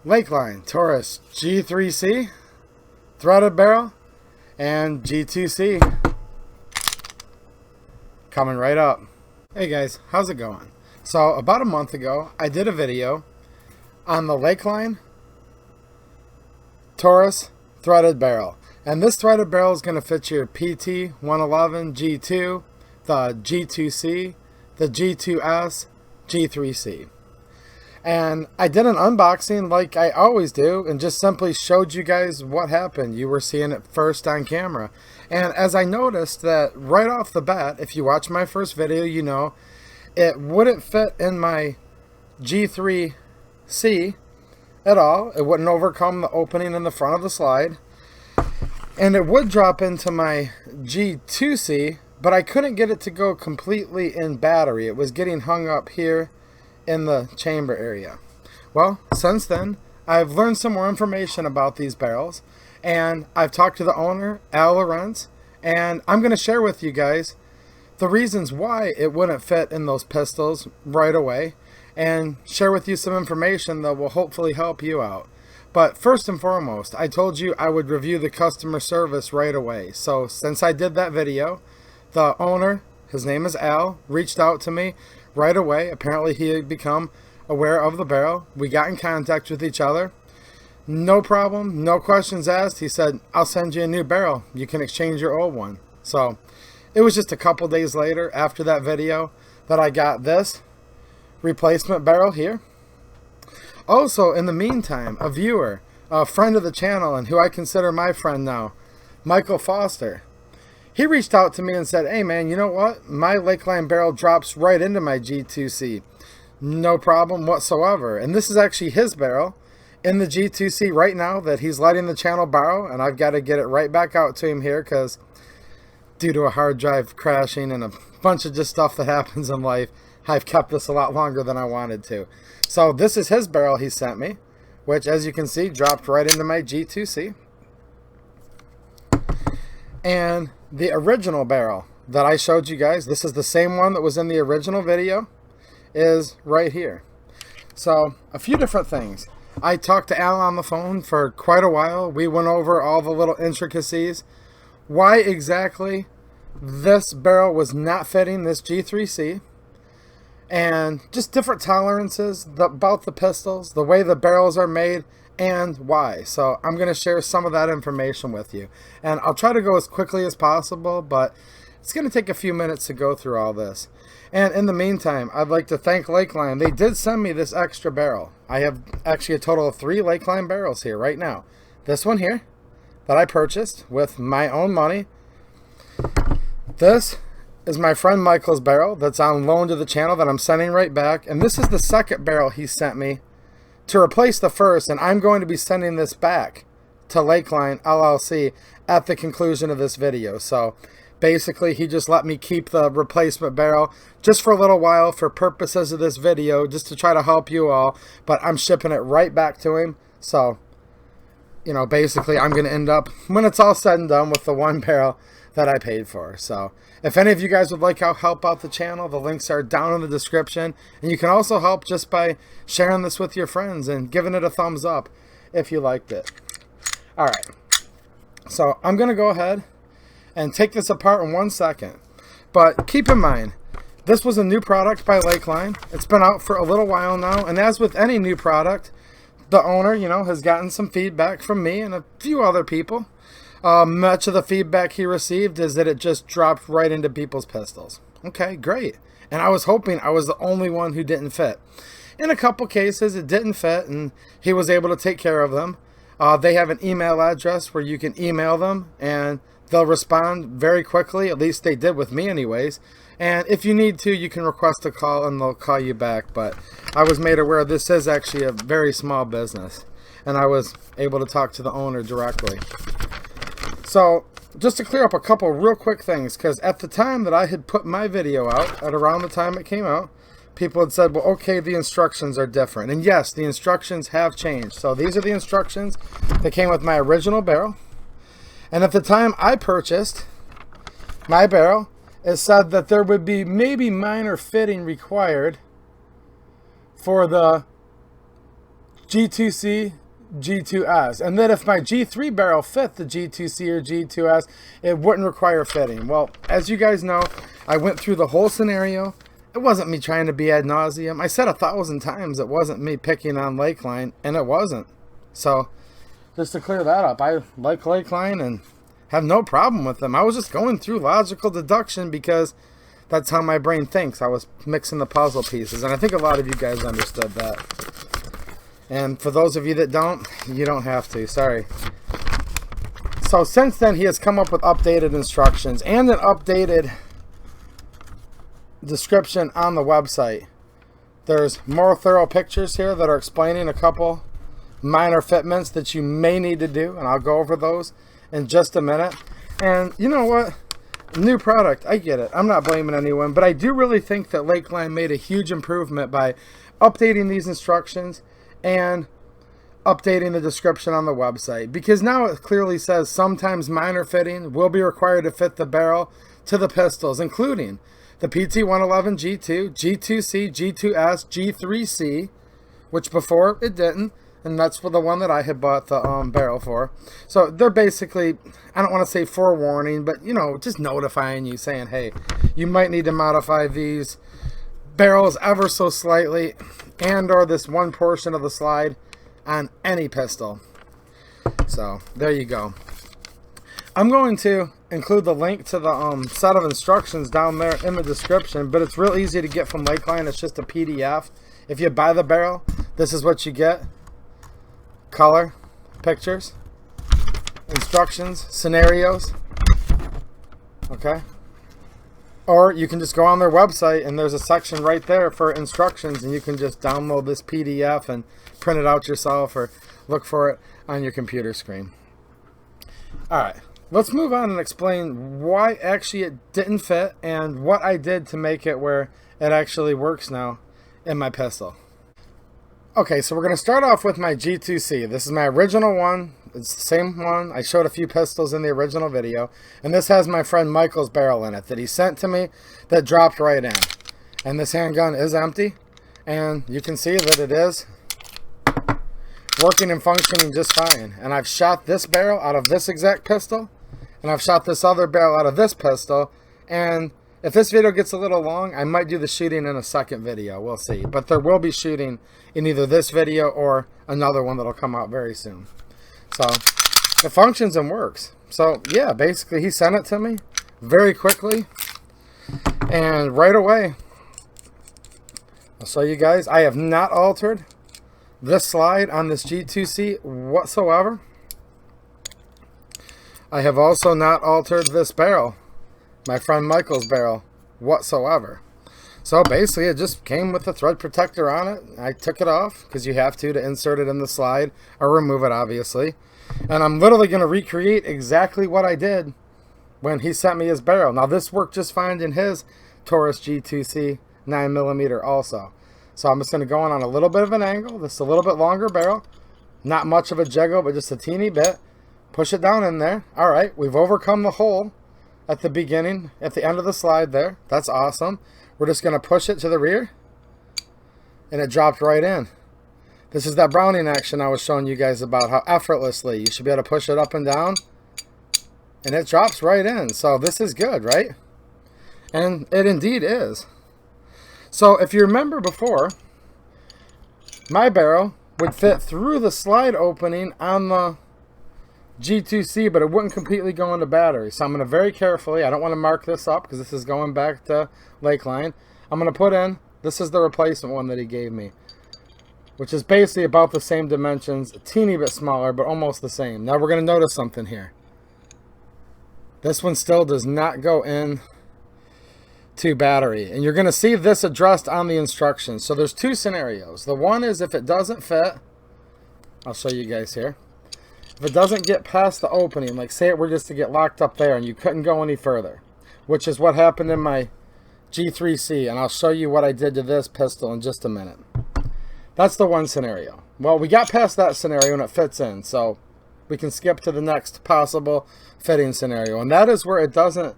Lakeline Taurus G3C, threaded barrel, and G2C coming right up. Hey guys, how's it going? So about a month ago, I did a video on the Lakeline Taurus threaded barrel. And this threaded barrel is going to fit your PT111G2, the G2C, the G2S, G3C. And I did an unboxing like I always do and just simply showed you guys what happened. You were seeing it first on camera. And as I noticed that right off the bat, if you watch my first video, you know, it wouldn't fit in my G3C at all. It wouldn't overcome the opening in the front of the slide. And it would drop into my G2C, but I couldn't get it to go completely in battery. It was getting hung up here in the chamber area. Well, since then, I've learned some more information about these barrels, and I've talked to the owner, Al Lorenz, and I'm going to share with you guys the reasons why it wouldn't fit in those pistols right away, and share with you some information that will hopefully help you out. But first and foremost, I told you I would review the customer service right away. So since I did that video, the owner, his name is Al, reached out to me right away. Apparently he had become aware of the barrel. We got in contact with each other. No problem, no questions asked. He said, I'll send you a new barrel. You can exchange your old one. So it was just a couple days later after that video that I got this replacement barrel here. Also, in the meantime, a viewer, a friend of the channel, and who I consider my friend now, Michael Foster, he reached out to me and said, hey man, you know what? My Lakeline barrel drops right into my G2C. No problem whatsoever. And this is actually his barrel in the G2C right now that he's letting the channel borrow, and I've got to get it right back out to him here because due to a hard drive crashing and a bunch of just stuff that happens in life, I've kept this a lot longer than I wanted to. So this is his barrel he sent me, which as you can see dropped right into my G2C. And the original barrel that I showed you guys, this is the same one that was in the original video, is right here. So a few different things. I talked to Al on the phone for quite a while. We went over all the little intricacies. Why exactly this barrel was not fitting this G3C. And just different tolerances about the pistols, the way the barrels are made, and why. So I'm going to share some of that information with you. And I'll try to go as quickly as possible, but it's going to take a few minutes to go through all this. And in the meantime, I'd like to thank Lakeline. They did send me this extra barrel. I have actually a total of 3 Lakeline barrels here right now. This one here that I purchased with my own money. This is my friend Michael's barrel that's on loan to the channel that I'm sending right back. And this is the second barrel he sent me to replace the first, and I'm going to be sending this back to Lakeline LLC at the conclusion of this video. So basically he just let me keep the replacement barrel just for a little while for purposes of this video, just to try to help you all, but I'm shipping it right back to him. So, you know, basically I'm going to end up, when it's all said and done, with the one barrel that I paid for. So if any of you guys would like to help out the channel, the links are down in the description. And you can also help just by sharing this with your friends and giving it a thumbs up if you liked it. Alright, so I'm going to go ahead and take this apart in 1 second. But keep in mind, this was a new product by Lakeline. It's been out for a little while now. And as with any new product, the owner, you know, has gotten some feedback from me and a few other people. Much of the feedback he received is that it just dropped right into people's pistols. Okay, great. And I was hoping I was the only one who didn't fit. In a couple cases, it didn't fit, and he was able to take care of them. They have an email address where you can email them, and they'll respond very quickly. At least they did with me anyways. And if you need to, you can request a call, and they'll call you back. But I was made aware this is actually a very small business, and I was able to talk to the owner directly. So, just to clear up a couple real quick things, because at the time that I had put my video out, at around the time it came out, people had said, well, okay, the instructions are different. And yes, the instructions have changed. So these are the instructions that came with my original barrel. And at the time I purchased my barrel, it said that there would be maybe minor fitting required for the G2C, G2S, and that if my G3 barrel fit the G2C or G2S, it wouldn't require fitting. Well, as you guys know, I went through the whole scenario. It wasn't me trying to be ad nauseum. I said 1,000 times it wasn't me picking on Lakeline, and it wasn't. So, just to clear that up, I like Lakeline and have no problem with them. I was just going through logical deduction because that's how my brain thinks. I was mixing the puzzle pieces, and I think a lot of you guys understood that. And for those of you that don't, you don't have to. Sorry. So since then, he has come up with updated instructions and an updated description on the website. There's more thorough pictures here that are explaining a couple minor fitments that you may need to do, and I'll go over those in just a minute. And you know what? New product, I get it. I'm not blaming anyone, but I do really think that Lakeline made a huge improvement by updating these instructions and updating the description on the website, because now it clearly says sometimes minor fitting will be required to fit the barrel to the pistols, including the PT111G2, G2C, G2S, G3C, which before it didn't, and that's for the one that I had bought the barrel for. So they're basically, I don't want to say forewarning, but you know, just notifying you, saying, hey, you might need to modify these barrels ever so slightly, and or this one portion of the slide on any pistol. So there you go. I'm going to include the link to the set of instructions down there in the description, but it's real easy to get from Lakeline. It's just a PDF. If you buy the barrel, this is what you get: color, pictures, instructions, scenarios. Okay. Or you can just go on their website and there's a section right there for instructions, and you can just download this PDF and print it out yourself or look for it on your computer screen. Alright, let's move on and explain why actually it didn't fit and what I did to make it where it actually works now in my pistol. Okay, so we're going to start off with my G2C. This is my original one. It's the same one. I showed a few pistols in the original video. And this has my friend Michael's barrel in it that he sent to me that dropped right in. And this handgun is empty. And you can see that it is working and functioning just fine. And I've shot this barrel out of this exact pistol. And I've shot this other barrel out of this pistol. And if this video gets a little long, I might do the shooting in a second video. We'll see. But there will be shooting in either this video or another one that'll come out very soon. So it functions and works. So yeah, basically he sent it to me very quickly and right away. I'll show you guys. I have not altered this slide on this G2C whatsoever. I have also not altered this barrel, my friend Michael's barrel, whatsoever. So basically it just came with the thread protector on it. I took it off because you have to insert it in the slide or remove it, obviously. And I'm literally going to recreate exactly what I did when he sent me his barrel. Now this worked just fine in his Taurus G2C 9mm also. So I'm just going to go on a little bit of an angle. This is a little bit longer barrel. Not much of a jiggle, but just a teeny bit. Push it down in there. Alright, we've overcome the hole at the beginning, at the end of the slide there. That's awesome. We're just going to push it to the rear. And it dropped right in. This is that Browning action I was showing you guys about, how effortlessly you should be able to push it up and down. And it drops right in. So this is good, right? And it indeed is. So if you remember before, my barrel would fit through the slide opening on the G2C, but it wouldn't completely go into battery. So I'm going to very carefully, I don't want to mark this up because this is going back to Lakeline. I'm going to put in, this is the replacement one that he gave me, which is basically about the same dimensions, a teeny bit smaller, but almost the same. Now we're going to notice something here. This one still does not go in to battery. And you're going to see this addressed on the instructions. So there's two scenarios. The one is if it doesn't fit, I'll show you guys here. If it doesn't get past the opening, like say it were just to get locked up there and you couldn't go any further, which is what happened in my G3C, and I'll show you what I did to this pistol in just a minute. That's the one scenario. Well, we got past that scenario and it fits in, so we can skip to the next possible fitting scenario, and that is where it doesn't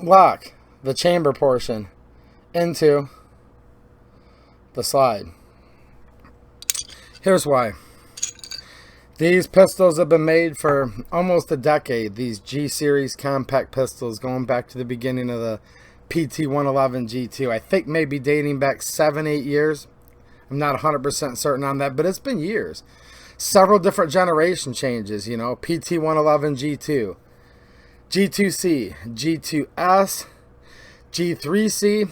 lock the chamber portion into the slide. Here's why. These pistols have been made for almost a decade. These G series compact pistols going back to the beginning of the PT111G2. I think maybe dating back 7-8 years. I'm not 100% certain on that, but it's been years. Several different generation changes, you know, PT111G2, G2C, G2S, G3C,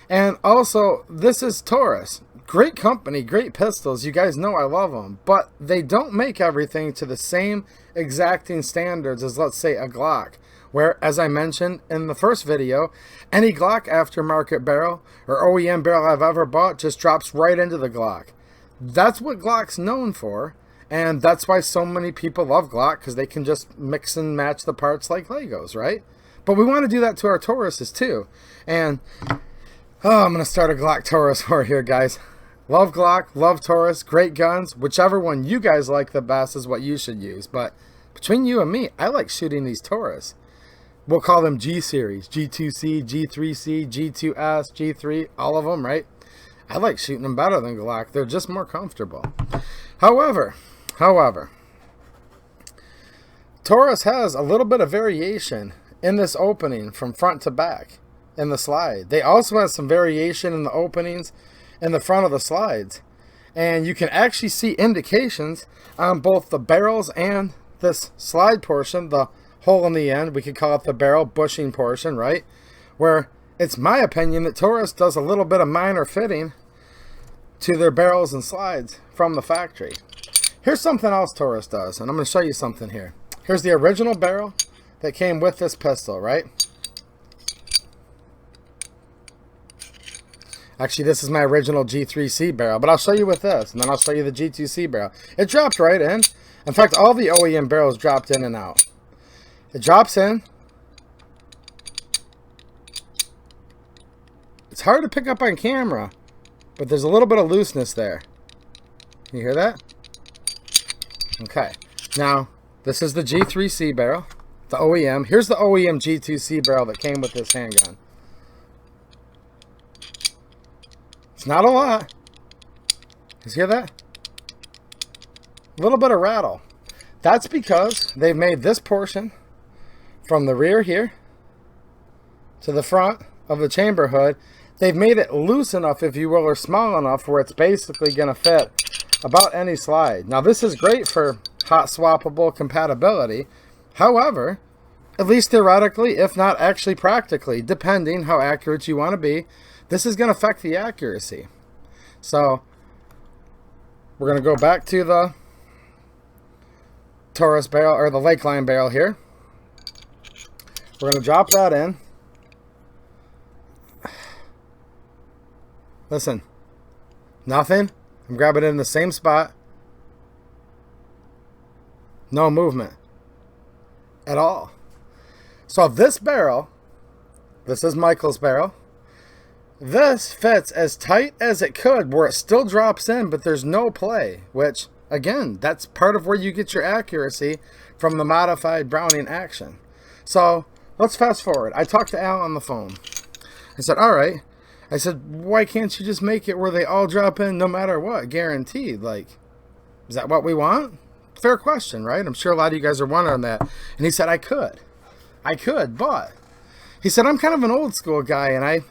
and also this is Taurus. Great company, great pistols. You guys know I love them, but they don't make everything to the same exacting standards as, let's say, a Glock, where, as I mentioned in the first video, any Glock aftermarket barrel or OEM barrel I've ever bought just drops right into the Glock. That's what Glock's known for, and that's why so many people love Glock, because they can just mix and match the parts like Legos, right? But we want to do that to our Tauruses too. And I'm going to start a Glock Taurus war here, guys. Love Glock, love Taurus, great guns. Whichever one you guys like the best is what you should use. But between you and me, I like shooting these Taurus. We'll call them G series, G2C, G3C, G2S, G3, all of them, right? I like shooting them better than Glock. They're just more comfortable. However, Taurus has a little bit of variation in this opening from front to back in the slide. They also have some variation in the openings in the front of the slides. And you can actually see indications on both the barrels and this slide portion, the hole in the end. We could call it the barrel bushing portion, right? Where it's my opinion that Taurus does a little bit of minor fitting to their barrels and slides from the factory. Here's something else Taurus does, and I'm going to show you something here. Here's the original barrel that came with this pistol, right? Actually, this is my original G3C barrel, but I'll show you with this, and then I'll show you the G2C barrel. It dropped right in. In fact, all the OEM barrels dropped in and out. It drops in. It's hard to pick up on camera, but there's a little bit of looseness there. Can you hear that? Okay. Now, this is the G3C barrel, the OEM. Here's the OEM G2C barrel that came with this handgun. It's not a lot. You hear that? A little bit of rattle. That's because they've made this portion from the rear here to the front of the chamber hood. They've made it loose enough, if you will, or small enough where it's basically going to fit about any slide. Now, this is great for hot swappable compatibility. However, at least theoretically, if not actually practically, depending how accurate you want to be, this is going to affect the accuracy. So we're going to go back to the Taurus barrel, or the Lakeline barrel here. We're going to drop that in. Listen, nothing. I'm grabbing it in the same spot. No movement at all. So this barrel, this is Michael's barrel, this fits as tight as it could where it still drops in, but there's no play, which, again, that's part of where you get your accuracy from the modified Browning action. So let's fast forward. I talked to Al on the phone. I said, all right. I said, why can't you just make it where they all drop in no matter what? Guaranteed. Like, is that what we want? Fair question, right? I'm sure a lot of you guys are wondering that. And he said, I could, but he said, I'm kind of an old school guy, and I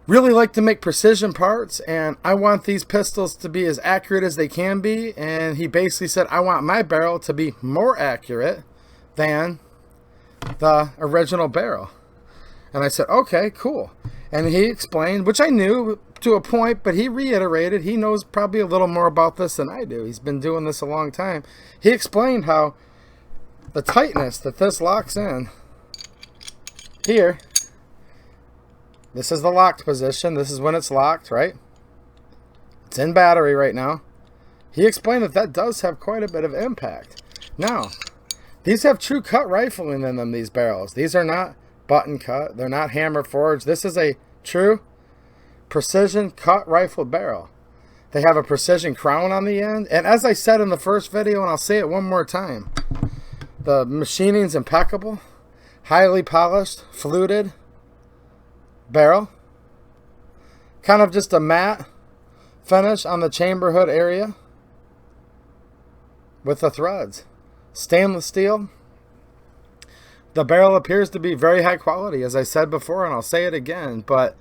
really like to make precision parts, and I want these pistols to be as accurate as they can be. And he basically said, I want my barrel to be more accurate than the original barrel. And I said, okay, cool. And he explained, which I knew to a point, but he reiterated, he knows probably a little more about this than I do. He's been doing this a long time. He explained how the tightness that this locks in here, this is the locked position. This is when it's locked, right? It's in battery right now. He explained that that does have quite a bit of impact. Now, these have true cut rifling in them, these barrels. These are not button cut. They're not hammer forged. This is a true precision cut rifle barrel. They have a precision crown on the end. And as I said in the first video, and I'll say it one more time, the machining's impeccable. Highly polished, fluted barrel. Kind of just a matte finish on the chamber hood area with the threads. Stainless steel. The barrel appears to be very high quality, as I said before, and I'll say it again, but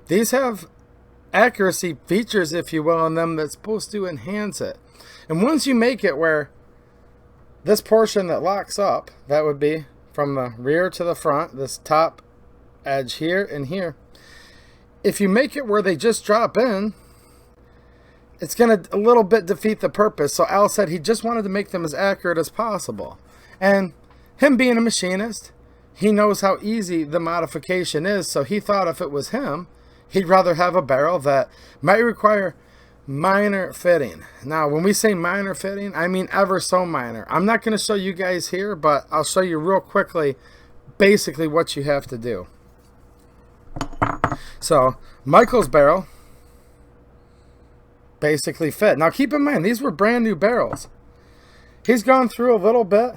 these have accuracy features, if you will, on them that's supposed to enhance it. And once you make it where this portion that locks up, that would be from the rear to the front, this top edge here and here, if you make it where they just drop in, it's going to a little bit defeat the purpose. So Al said he just wanted to make them as accurate as possible. And him being a machinist, he knows how easy the modification is. So he thought if it was him, he'd rather have a barrel that might require minor fitting. Now, when we say minor fitting, I mean ever so minor. I'm not going to show you guys here, but I'll show you real quickly basically what you have to do. So, Michael's barrel basically fit. Now, keep in mind, these were brand new barrels. He's gone through a little bit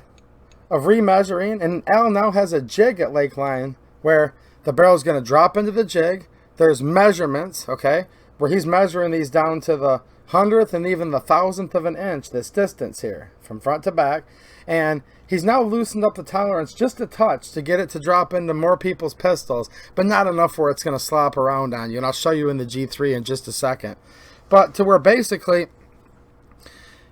of remeasuring, and Al now has a jig at Lakeline where the barrel is going to drop into the jig. There's measurements, okay, where he's measuring these down to the 100th and even the 1,000th of an inch, this distance here from front to back. And he's now loosened up the tolerance just a touch to get it to drop into more people's pistols, but not enough where it's going to slop around on you. And I'll show you in the G3 in just a second. But to where basically,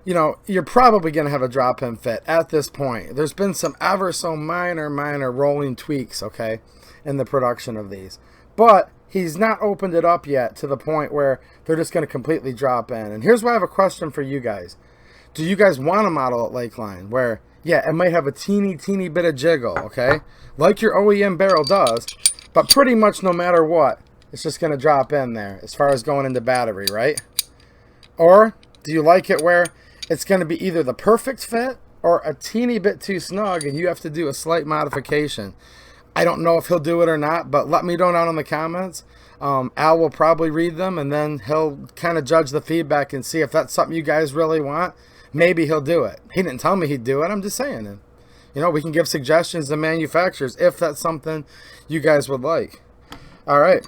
you know, you're probably going to have a drop-in fit at this point. There's been some ever so minor rolling tweaks, okay, in the production of these. But he's not opened it up yet to the point where they're just going to completely drop in. And here's why I have a question for you guys. Do you guys want a model at Lakeline where, yeah, it might have a teeny bit of jiggle, okay, like your OEM barrel does, but pretty much no matter what, it's just going to drop in there as far as going into battery, right? Or do you like it where it's going to be either the perfect fit or a teeny bit too snug and you have to do a slight modification? I don't know if he'll do it or not, but let me know down in the comments. Al will probably read them, and then he'll kind of judge the feedback and see if that's something you guys really want. Maybe he'll do it. He didn't tell me he'd do it. I'm just saying it. You know, we can give suggestions to manufacturers if that's something you guys would like. All right.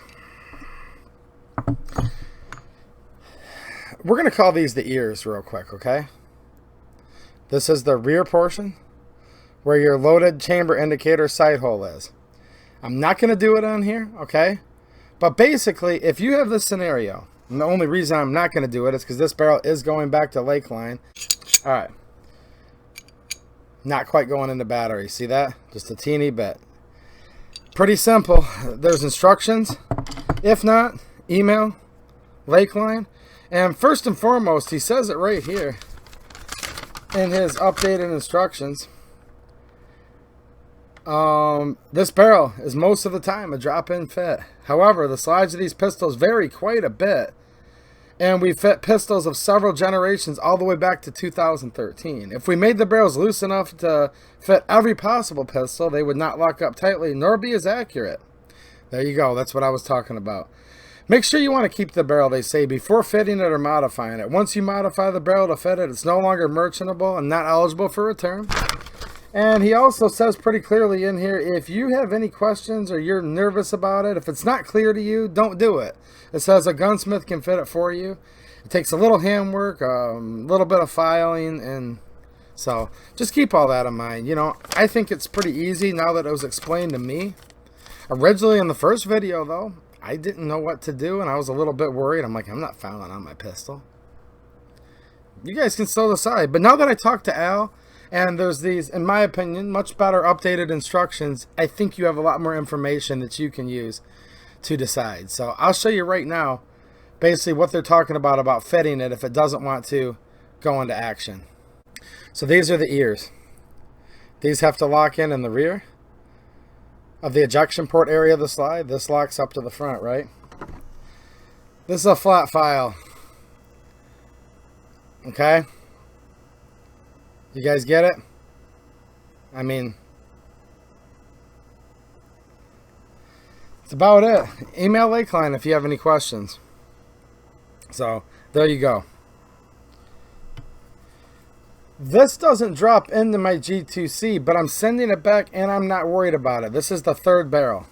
We're going to call these the ears real quick, okay? This is the rear portion where your loaded chamber indicator sight hole is. I'm not going to do it on here, okay? But basically, if you have this scenario, and the only reason I'm not going to do it is because this barrel is going back to Lakeline. All right. Not quite going into battery. See that? Just a teeny bit. Pretty simple. There's instructions. If not, email Lakeline. And first and foremost, he says it right here in his updated instructions. This barrel is most of the time a drop-in fit. However, the slides of these pistols vary quite a bit. And we fit pistols of several generations all the way back to 2013. If we made the barrels loose enough to fit every possible pistol, they would not lock up tightly nor be as accurate. There you go. That's what I was talking about. Make sure you want to keep the barrel, they say, before fitting it or modifying it. Once you modify the barrel to fit it, it's no longer merchantable and not eligible for return. And he also says pretty clearly in here, if you have any questions or you're nervous about it, if it's not clear to you, don't do it. It says a gunsmith can fit it for you. It takes a little handwork, a little bit of filing, and so just keep all that in mind. You know, I think it's pretty easy now that it was explained to me. Originally in the first video, though, I didn't know what to do, and I was a little bit worried. I'm like, I'm not fouling on my pistol. You guys can still decide. But now that I talked to Al, and there's these, in my opinion, much better updated instructions, I think you have a lot more information that you can use to decide. So I'll show you right now basically what they're talking about fitting it if it doesn't want to go into action. So these are the ears. These have to lock in the rear of the ejection port area of the slide. This locks up to the front, right? This is a flat file. Okay? You guys get it? I mean, that's about it. Email Lakeline if you have any questions. So, there you go. This doesn't drop into my G2C, but I'm sending it back and I'm not worried about it. This is the third barrel.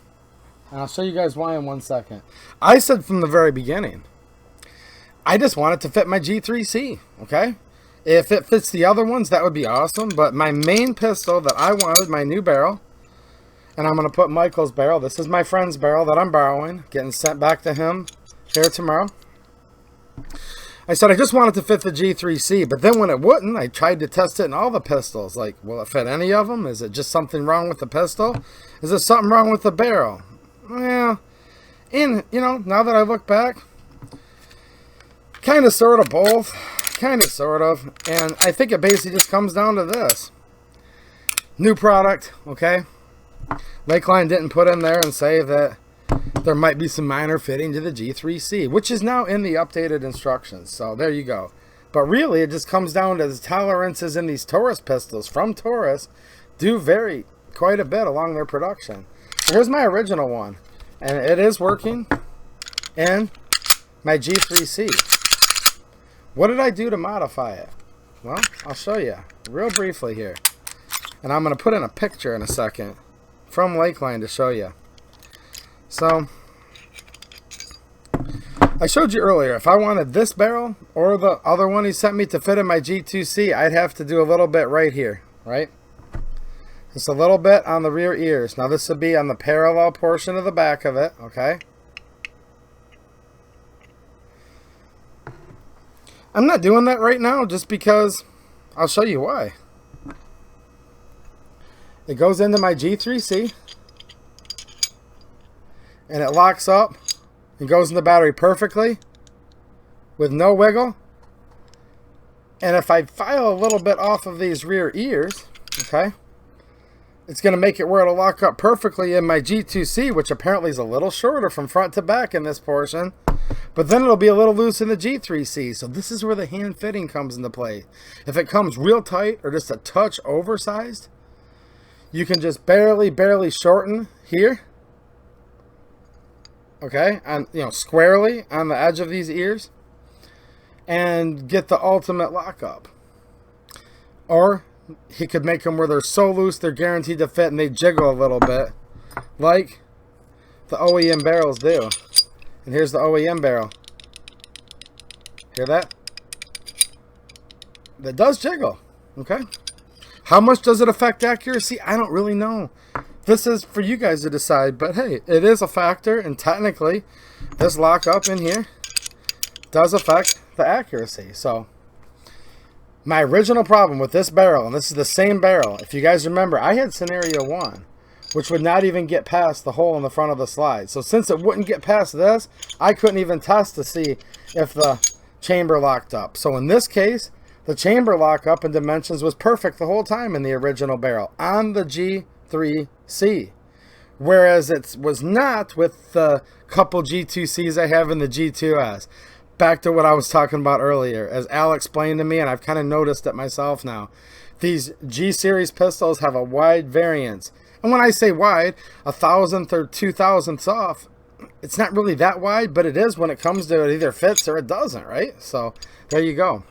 And I'll show you guys why in 1 second. I said from the very beginning, I just want it to fit my G3C, okay? If it fits the other ones, that would be awesome. But my main pistol that I wanted, my new barrel, and I'm going to put Michael's barrel. This is my friend's barrel that I'm borrowing, getting sent back to him here tomorrow. I said I just wanted to fit the G3C, but then when it wouldn't, I tried to test it in all the pistols. Like, will it fit any of them? Is it just something wrong with the pistol? Is there something wrong with the barrel? Well, and, you know, now that I look back, kind of, sort of, both. Kind of, sort of. And I think it basically just comes down to this. New product, okay? Lakeline didn't put in there and say that there might be some minor fitting to the G3C, which is now in the updated instructions. So there you go. But really, it just comes down to the tolerances in these Taurus pistols from Taurus do vary quite a bit along their production. Here's my original one, and it is working in my G3C. What did I do to modify it? Well, I'll show you real briefly here. And I'm going to put in a picture in a second from Lakeline to show you. So, I showed you earlier, if I wanted this barrel or the other one he sent me to fit in my G2C, I'd have to do a little bit right here, right? Just a little bit on the rear ears. Now this would be on the parallel portion of the back of it, okay? I'm not doing that right now just because I'll show you why. It goes into my G3C and it locks up and goes in the battery perfectly with no wiggle. And if I file a little bit off of these rear ears, okay, it's going to make it where it'll lock up perfectly in my G2C, which apparently is a little shorter from front to back in this portion. But then it'll be a little loose in the G3C. So this is where the hand fitting comes into play. If it comes real tight or just a touch oversized, you can just barely shorten here. Okay, and squarely on the edge of these ears and get the ultimate lockup. Or he could make them where they're so loose they're guaranteed to fit and they jiggle a little bit like the OEM barrels do. And here's the OEM barrel. Hear that? That does jiggle. Okay. How much does it affect accuracy? I don't really know. This is for you guys to decide, but hey, it is a factor, and technically this lockup in here does affect the accuracy. So my original problem with this barrel, and this is the same barrel, if you guys remember, I had scenario 1, which would not even get past the hole in the front of the slide. So since it wouldn't get past this, I couldn't even test to see if the chamber locked up. So in this case, the chamber lockup and dimensions was perfect the whole time in the original barrel on the G3C. Whereas it was not with the couple G2Cs I have in the G2S. Back to what I was talking about earlier. As Al explained to me, and I've kind of noticed it myself now, these G-Series pistols have a wide variance. And when I say wide, 1,000th or 2,000ths off, it's not really that wide, but it is when it comes to it either fits or it doesn't, right? So there you go.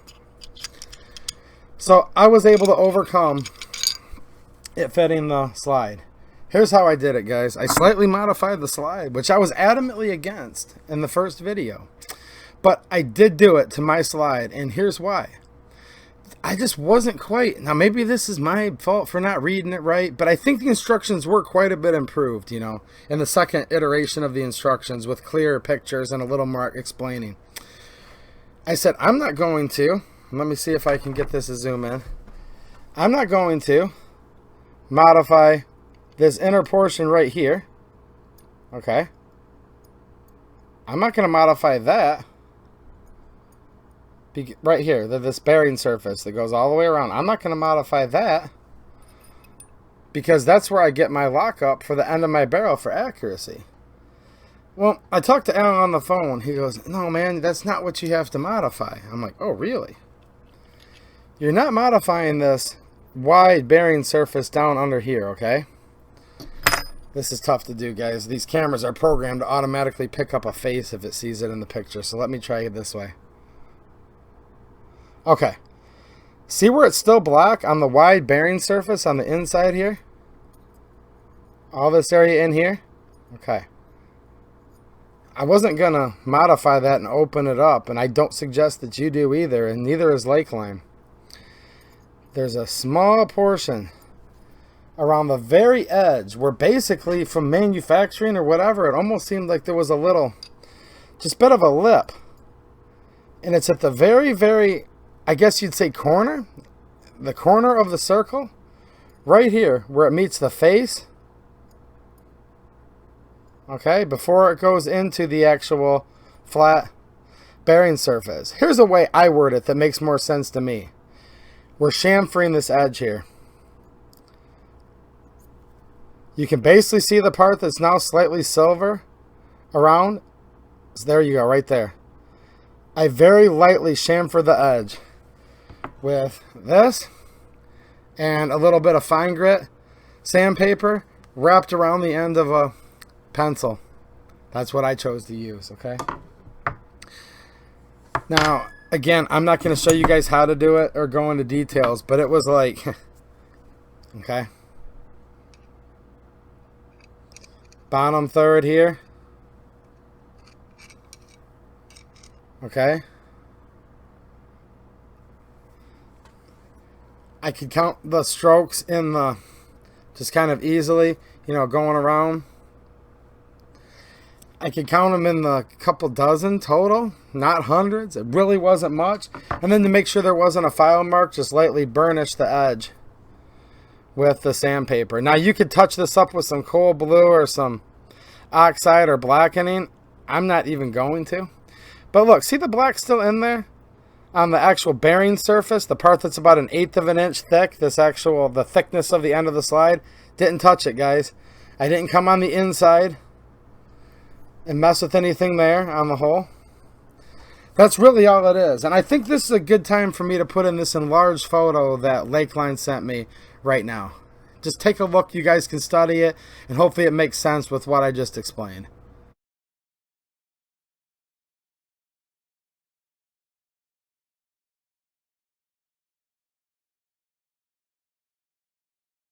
So I was able to overcome it fitting the slide. Here's how I did it, guys. I slightly modified the slide, which I was adamantly against in the first video. But I did do it to my slide, and here's why. I just wasn't quite. Now, maybe this is my fault for not reading it right, but I think the instructions were quite a bit improved, in the second iteration of the instructions with clearer pictures and a little more explaining. I said, I'm not going to. Let me see if I can get this to zoom in. I'm not going to modify this inner portion right here. Okay. I'm not going to modify that. Right here, this bearing surface that goes all the way around. I'm not going to modify that because that's where I get my lockup for the end of my barrel for accuracy. Well, I talked to Alan on the phone. He goes, no, man, that's not what you have to modify. I'm like, oh, really? You're not modifying this wide bearing surface down under here, okay? This is tough to do, guys. These cameras are programmed to automatically pick up a face if it sees it in the picture. So let me try it this way. Okay. See where it's still black on the wide bearing surface on the inside here? All this area in here? Okay. I wasn't going to modify that and open it up, and I don't suggest that you do either, and neither is Lakeline. There's a small portion around the very edge where basically from manufacturing or whatever, it almost seemed like there was a little, just bit of a lip. And it's at the very, very, I guess you'd say corner, the corner of the circle, right here where it meets the face. Okay, before it goes into the actual flat bearing surface. Here's a way I word it that makes more sense to me. We're chamfering this edge here. You can basically see the part that's now slightly silver around. So there you go, right there. I very lightly chamfer the edge with this and a little bit of fine grit sandpaper wrapped around the end of a pencil. That's what I chose to use, okay? Now, again, I'm not going to show you guys how to do it or go into details, but it was like, okay. Bottom third here. Okay. I could count the strokes in the, just kind of easily, you know, going around. I could count them in the couple dozen total, not hundreds. It really wasn't much. And then to make sure there wasn't a file mark, just lightly burnish the edge with the sandpaper. Now you could touch this up with some coal blue or some oxide or blackening. I'm not even going to. But look, see the black still in there? On the actual bearing surface, the part that's about 1/8 of an inch thick, the thickness of the end of the slide. Didn't touch it, guys. I didn't come on the inside and mess with anything there on the hole. That's really all it is. And I think this is a good time for me to put in this enlarged photo that Lakeline sent me right now. Just take a look. You guys can study it, and hopefully it makes sense with what I just explained.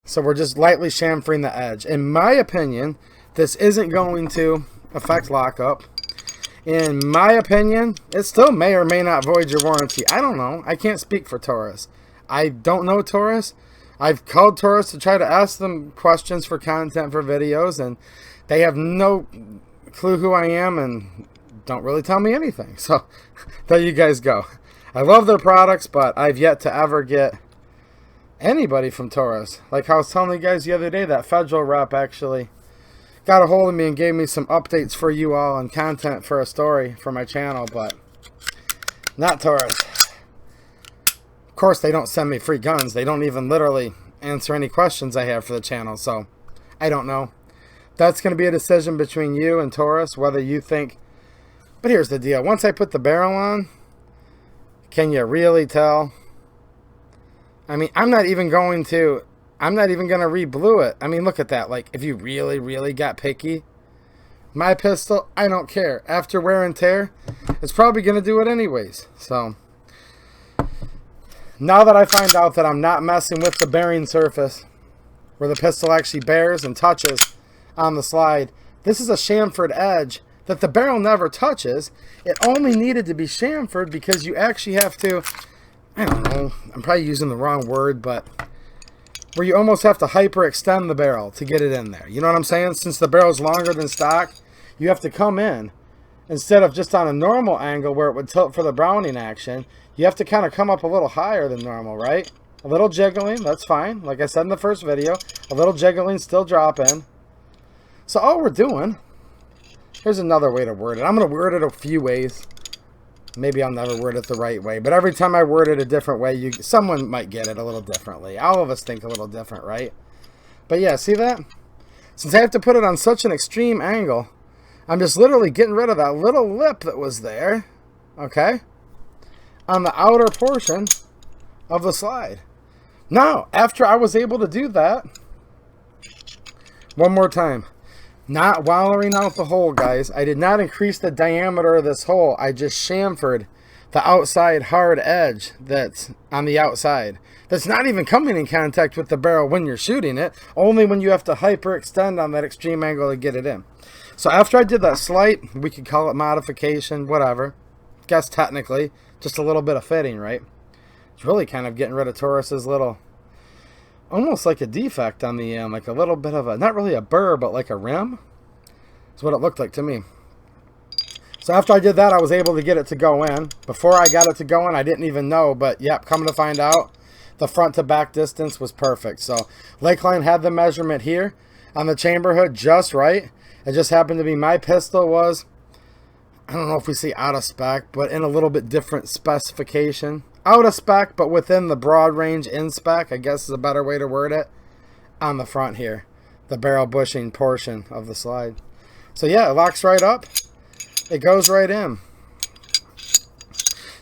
So we're just lightly chamfering the edge. In my opinion, this isn't going to affect lockup. In my opinion, it still may or may not void your warranty. I don't know. I can't speak for Taurus. I don't know Taurus. I've called Taurus to try to ask them questions for content for videos, and they have no clue who I am and don't really tell me anything. So there you guys go. I love their products, but I've yet to ever get anybody from Taurus. Like I was telling you guys the other day, that federal rep actually got a hold of me and gave me some updates for you all and content for a story for my channel, but not Taurus. Of course, they don't send me free guns. They don't even literally answer any questions I have for the channel, so I don't know. That's going to be a decision between you and Taurus, whether you think. But here's the deal. Once I put the barrel on, can you really tell? I mean, I'm not even going to re-blue it. I mean, look at that. Like, if you really, really got picky, my pistol, I don't care. After wear and tear, it's probably going to do it anyways. So, now that I find out that I'm not messing with the bearing surface, where the pistol actually bears and touches on the slide, this is a chamfered edge that the barrel never touches. It only needed to be chamfered because you actually have to, I don't know, I'm probably using the wrong word, but where you almost have to hyperextend the barrel to get it in there. You know what I'm saying? Since the barrel's longer than stock, you have to come in, instead of just on a normal angle where it would tilt for the Browning action, you have to kind of come up a little higher than normal, right? A little jiggling, that's fine. Like I said in the first video, a little jiggling, still drop in. So all we're doing, here's another way to word it. I'm going to word it a few ways. Maybe I'll never word it the right way, but every time I word it a different way, someone might get it a little differently. All of us think a little different, right? But yeah, see that? Since I have to put it on such an extreme angle, I'm just literally getting rid of that little lip that was there, okay, on the outer portion of the slide. Now, after I was able to do that, one more time, not wallowing out the hole, guys. I did not increase the diameter of this hole. I just chamfered the outside hard edge that's on the outside. That's not even coming in contact with the barrel when you're shooting it, only when you have to hyperextend on that extreme angle to get it in. So after I did that slight, we could call it modification, whatever. Guess technically, just a little bit of fitting, right? It's really kind of getting rid of Taurus's little, almost like a defect on the end, like a little bit of a, not really a burr, but like a rim. That's what it looked like to me. So after I did that, I was able to get it to go in. Before I got it to go in, I didn't even know, but yep, coming to find out, the front to back distance was perfect. So Lakeline had the measurement here on the chamber hood just right. It just happened to be my pistol was, I don't know if we say out of spec, but in a little bit different specification. Out of spec, but within the broad range in spec, I guess is a better way to word it, on the front here. The barrel bushing portion of the slide. So yeah, it locks right up. It goes right in.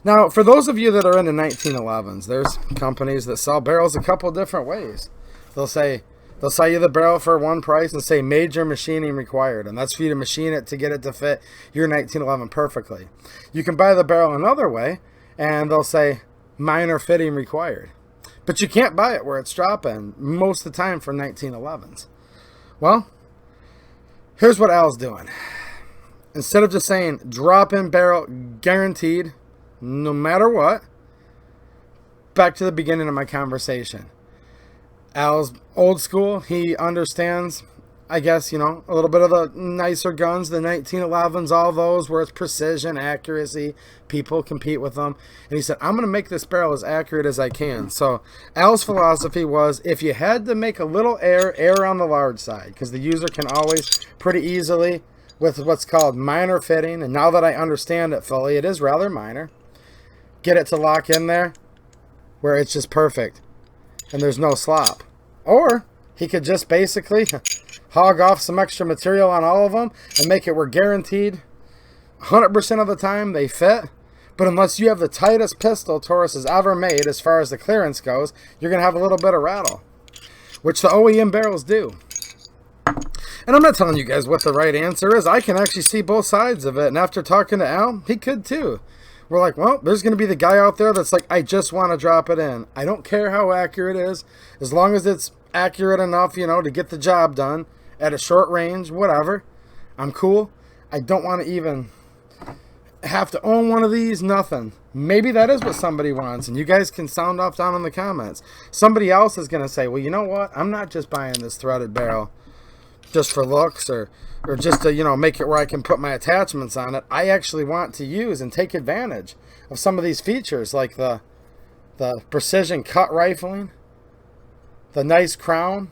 Now, for those of you that are into 1911s, there's companies that sell barrels a couple different ways. They'll sell you the barrel for one price and say major machining required, and that's for you to machine it to get it to fit your 1911 perfectly. You can buy the barrel another way, and they'll say minor fitting required. But you can't buy it where it's dropping most of the time for 1911s. Well, here's what Al's doing. Instead of just saying drop-in barrel guaranteed, no matter what, back to the beginning of my conversation. Al's old school. He understands, I guess, you know, a little bit of the nicer guns, the 1911s, all those where it's precision, accuracy. People compete with them. And he said, I'm going to make this barrel as accurate as I can. So Al's philosophy was, if you had to make a little err on the large side, because the user can always pretty easily, with what's called minor fitting, and now that I understand it fully, it is rather minor, get it to lock in there where it's just perfect and there's no slop. Or he could just basically hog off some extra material on all of them and make it where guaranteed 100% of the time they fit. But unless you have the tightest pistol Taurus has ever made as far as the clearance goes, you're going to have a little bit of rattle, which the OEM barrels do. And I'm not telling you guys what the right answer is. I can actually see both sides of it. And after talking to Al, he could too. We're like, well, there's going to be the guy out there that's like, I just want to drop it in. I don't care how accurate it is. As long as it's accurate enough, you know, to get the job done at a short range, whatever. I'm cool. I don't want to even have to own one of these, nothing. Maybe that is what somebody wants, and you guys can sound off down in the comments. Somebody else is going to say, well, you know what? I'm not just buying this threaded barrel just for looks or just to, you know, make it where I can put my attachments on it. I actually want to use and take advantage of some of these features, like the precision cut rifling, the nice crown,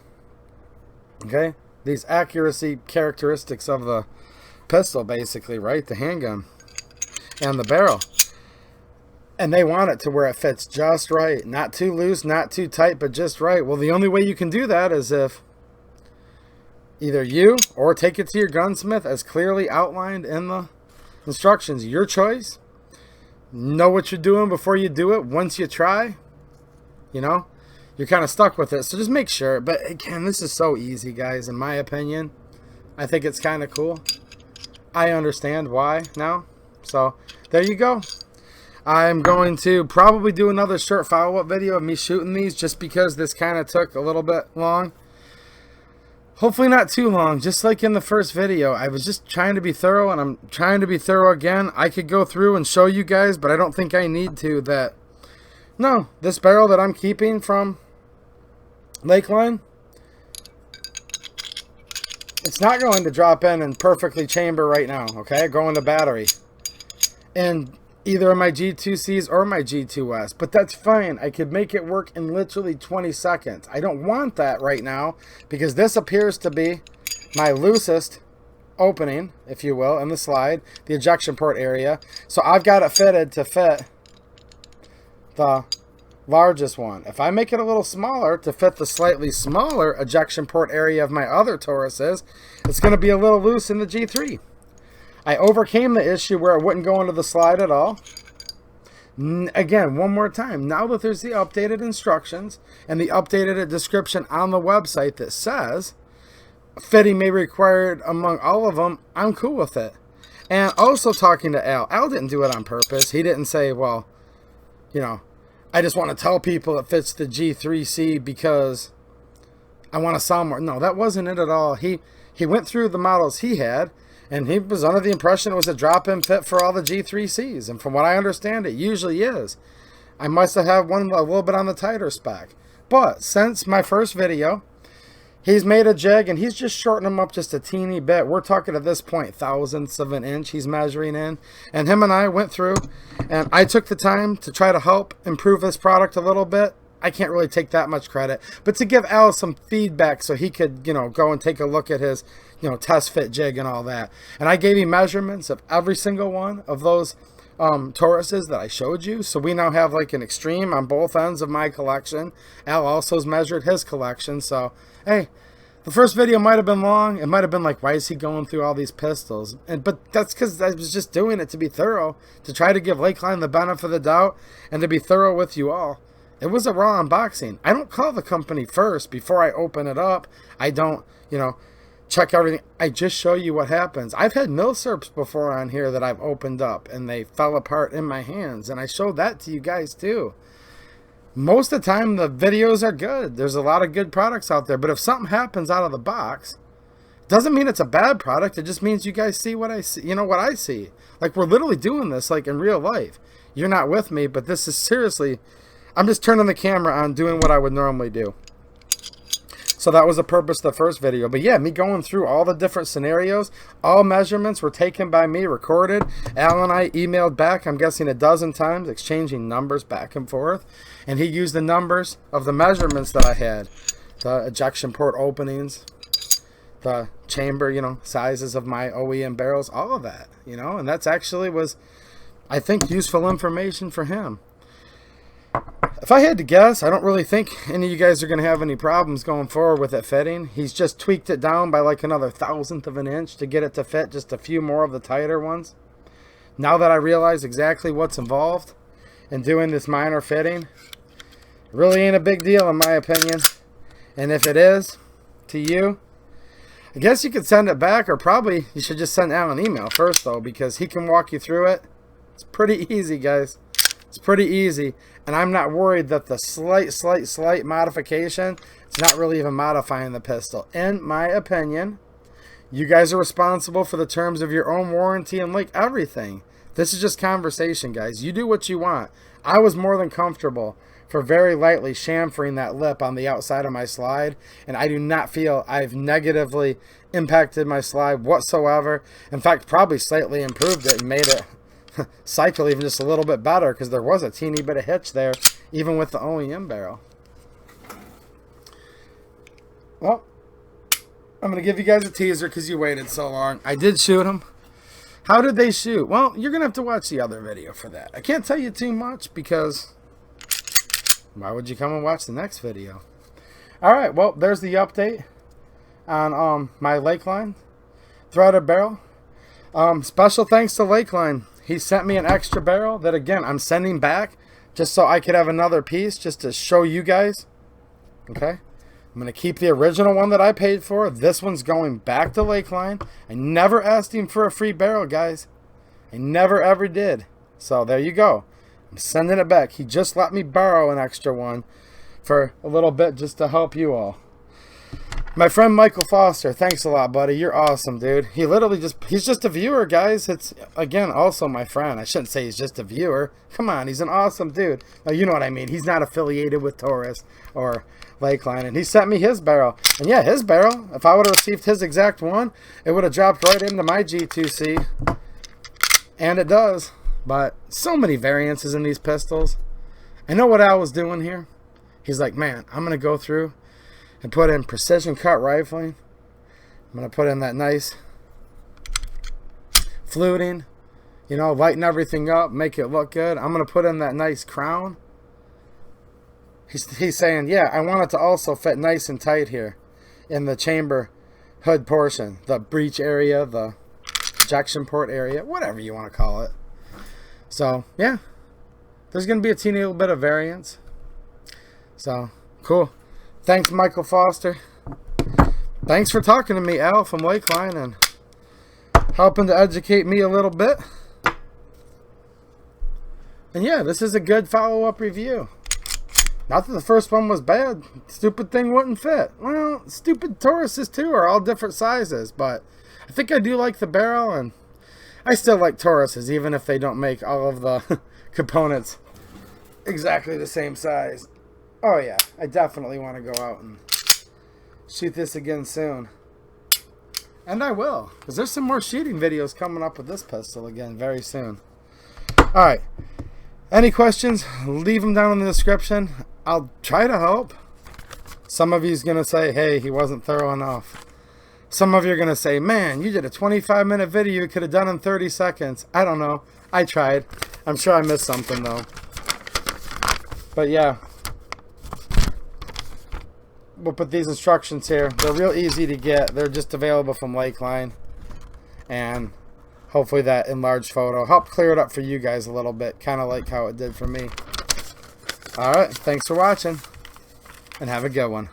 okay? These accuracy characteristics of the pistol, basically, right? The handgun and the barrel. And they want it to where it fits just right. Not too loose, not too tight, but just right. Well, the only way you can do that is if either you or take it to your gunsmith as clearly outlined in the instructions. Your choice. Know what you're doing before you do it. Once you try, you know, you're kind of stuck with it. So just make sure. But again, this is so easy, guys, in my opinion. I think it's kind of cool. I understand why now. So there you go. I'm going to probably do another short follow-up video of me shooting these, just because this kind of took a little bit long. Hopefully not too long. Just like in the first video, I was just trying to be thorough, and I'm trying to be thorough again. I could go through and show you guys, but I don't think I need to. No, this barrel that I'm keeping from Lakeline, it's not going to drop in and perfectly chamber right now, okay? Go into battery. And either of my G2Cs or my G2S, but that's fine. I could make it work in literally 20 seconds. I don't want that right now, because this appears to be my loosest opening, if you will, in the slide, the ejection port area. So I've got it fitted to fit the largest one. If I make it a little smaller to fit the slightly smaller ejection port area of my other Tauruses, it's going to be a little loose in the G3. I overcame the issue where it wouldn't go into the slide at all. Again, one more time, now that there's the updated instructions and the updated description on the website that says fitting may be required among all of them, I'm cool with it. And also talking to Al. Al didn't do it on purpose. He didn't say, well, you know, I just want to tell people it fits the G3C because I want to sell more. No, that wasn't it at all. He went through the models he had, And he was under the impression it was a drop-in fit for all the G3Cs. And from what I understand, it usually is. I must have had one a little bit on the tighter spec. But since my first video, he's made a jig and he's just shortened them up just a teeny bit. We're talking at this point thousandths of an inch he's measuring in. And him and I went through and I took the time to try to help improve this product a little bit. I can't really take that much credit, but to give Al some feedback so he could, go and take a look at his, test fit jig and all that. And I gave him measurements of every single one of those Tauruses that I showed you. So we now have like an extreme on both ends of my collection. Al also has measured his collection. So, hey, the first video might have been long. It might have been like, why is he going through all these pistols? But that's because I was just doing it to be thorough, to try to give Lakeline the benefit of the doubt and to be thorough with you all. It was a raw unboxing. I don't call the company first before I open it up. I don't, check everything. I just show you what happens. I've had milsurps before on here that I've opened up and they fell apart in my hands. And I showed that to you guys too. Most of the time the videos are good. There's a lot of good products out there. But if something happens out of the box, doesn't mean it's a bad product. It just means you guys see what I see. What I see. Like we're literally doing this like in real life. You're not with me, but this is seriously... I'm just turning the camera on, doing what I would normally do. So that was the purpose of the first video. But yeah, me going through all the different scenarios, all measurements were taken by me, recorded. Al and I emailed back, I'm guessing a dozen times, exchanging numbers back and forth. And he used the numbers of the measurements that I had. The ejection port openings, the chamber, sizes of my OEM barrels, all of that, And that's actually was, I think, useful information for him. If I had to guess, I don't really think any of you guys are going to have any problems going forward with it fitting. He's just tweaked it down by like another thousandth of an inch to get it to fit just a few more of the tighter ones. Now that I realize exactly what's involved in doing this minor fitting, it really ain't a big deal in my opinion. And if it is, to you, I guess you could send it back, or probably you should just send Al an email first though, because he can walk you through it. It's pretty easy, guys. It's pretty easy, and I'm not worried that the slight modification, it's not really even modifying the pistol. In my opinion, you guys are responsible for the terms of your own warranty and like everything. This is just conversation, guys. You do what you want. I was more than comfortable for very lightly chamfering that lip on the outside of my slide, and I do not feel I've negatively impacted my slide whatsoever. In fact, probably slightly improved it and made it cycle even just a little bit better, because there was a teeny bit of hitch there even with the OEM barrel. Well, I'm going to give you guys a teaser because you waited so long. I did shoot them. How did they shoot? Well, you're going to have to watch the other video for that. I can't tell you too much because why would you come and watch the next video? Alright, well, there's the update on my Lakeline threaded barrel. Special thanks to Lakeline. He sent me an extra barrel that, again, I'm sending back just so I could have another piece just to show you guys. Okay? I'm going to keep the original one that I paid for. This one's going back to Lakeline. I never asked him for a free barrel, guys. I never ever did. So there you go. I'm sending it back. He just let me borrow an extra one for a little bit just to help you all. My friend Michael Foster, thanks a lot, buddy. You're awesome, dude. He literally he's just a viewer, guys. It's, again, also my friend. I shouldn't say he's just a viewer. Come on, he's an awesome dude. Now, you know what I mean. He's not affiliated with Taurus or Lakeline, and he sent me his barrel. And yeah, his barrel, if I would have received his exact one, it would have dropped right into my G2C. And it does. But so many variances in these pistols. I know what Al was doing here. He's like, man, I'm going to go through and put in precision cut rifling. I'm going to put in that nice fluting, lighten everything up, make it look good. I'm going to put in that nice crown. He's saying, yeah, I want it to also fit nice and tight here in the chamber hood portion, the breech area, the ejection port area, whatever you want to call it. So, yeah, there's going to be a teeny little bit of variance. So, cool. Thanks, Michael Foster. Thanks for talking to me, Al, from Lakeline, and helping to educate me a little bit. And yeah, this is a good follow-up review. Not that the first one was bad. Stupid thing wouldn't fit. Well, stupid Tauruses too are all different sizes, but I think I do like the barrel, and I still like Tauruses, even if they don't make all of the components exactly the same size. Oh yeah, I definitely want to go out and shoot this again soon. And I will, because there's some more shooting videos coming up with this pistol again very soon. Alright, any questions, leave them down in the description. I'll try to help. Some of you's going to say, hey, he wasn't thorough enough. Some of you are going to say, man, you did a 25-minute video you could have done in 30 seconds. I don't know. I tried. I'm sure I missed something, though. But yeah. We'll put these instructions here. They're real easy to get. They're just available from Lakeline. And hopefully that enlarged photo helped clear it up for you guys a little bit. Kind of like how it did for me. Alright, thanks for watching. And have a good one.